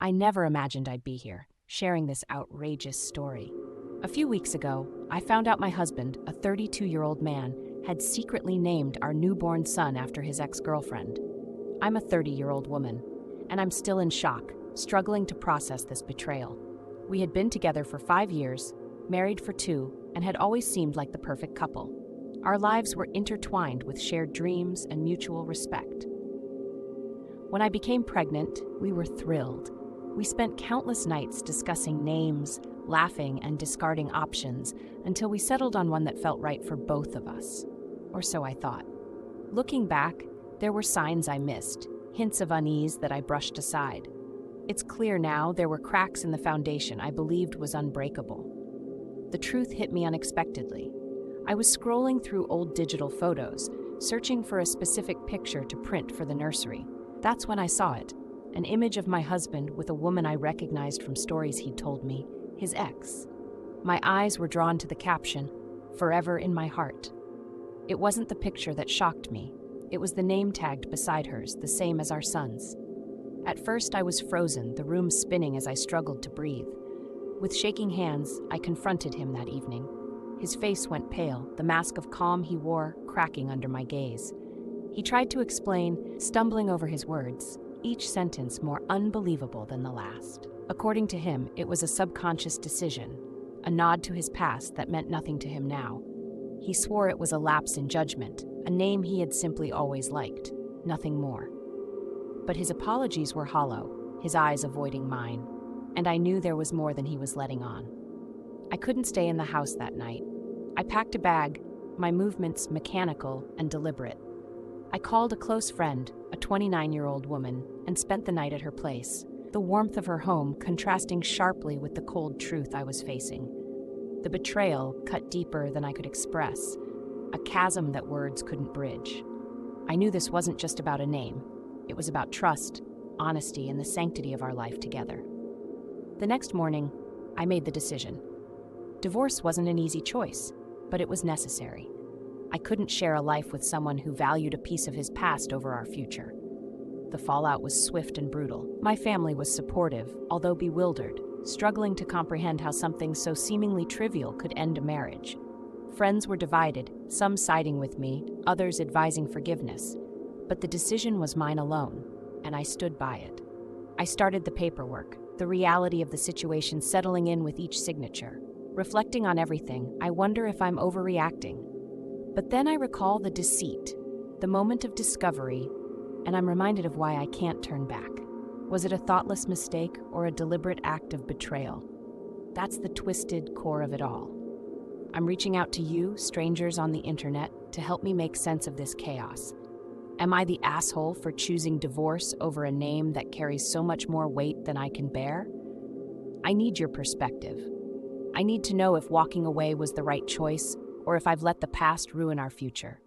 I never imagined I'd be here, sharing this outrageous story. A few weeks ago, I found out my husband, a 32-year-old man, had secretly named our newborn son after his ex-girlfriend. I'm a 30-year-old woman, and I'm still in shock, struggling to process this betrayal. We had been together for 5 years, married for 2, and had always seemed like the perfect couple. Our lives were intertwined with shared dreams and mutual respect. When I became pregnant, we were thrilled. We spent countless nights discussing names, laughing, and discarding options until we settled on one that felt right for both of us. Or so I thought. Looking back, there were signs I missed, hints of unease that I brushed aside. It's clear now there were cracks in the foundation I believed was unbreakable. The truth hit me unexpectedly. I was scrolling through old digital photos, searching for a specific picture to print for the nursery. That's when I saw it, an image of my husband with a woman I recognized from stories he'd told me, his ex. My eyes were drawn to the caption, "Forever in my heart." It wasn't the picture that shocked me. It was the name tagged beside hers, the same as our son's. At first, I was frozen, the room spinning as I struggled to breathe. With shaking hands, I confronted him that evening. His face went pale, the mask of calm he wore cracking under my gaze. He tried to explain, stumbling over his words, each sentence more unbelievable than the last. According to him, it was a subconscious decision, a nod to his past that meant nothing to him now. He swore it was a lapse in judgment, a name he had simply always liked, nothing more. But his apologies were hollow, his eyes avoiding mine, and I knew there was more than he was letting on. I couldn't stay in the house that night. I packed a bag, my movements mechanical and deliberate. I called a close friend, a 29-year-old woman, and spent the night at her place, the warmth of her home contrasting sharply with the cold truth I was facing. The betrayal cut deeper than I could express, a chasm that words couldn't bridge. I knew this wasn't just about a name. It was about trust, honesty, and the sanctity of our life together. The next morning, I made the decision. Divorce wasn't an easy choice, but it was necessary. I couldn't share a life with someone who valued a piece of his past over our future. The fallout was swift and brutal. My family was supportive, although bewildered, struggling to comprehend how something so seemingly trivial could end a marriage. Friends were divided, some siding with me, others advising forgiveness. But the decision was mine alone, and I stood by it. I started the paperwork, the reality of the situation settling in with each signature. Reflecting on everything, I wonder if I'm overreacting. But then I recall the deceit, the moment of discovery, and I'm reminded of why I can't turn back. Was it a thoughtless mistake or a deliberate act of betrayal? That's the twisted core of it all. I'm reaching out to you, strangers on the internet, to help me make sense of this chaos. Am I the asshole for choosing divorce over a name that carries so much more weight than I can bear? I need your perspective. I need to know if walking away was the right choice, or if I've let the past ruin our future.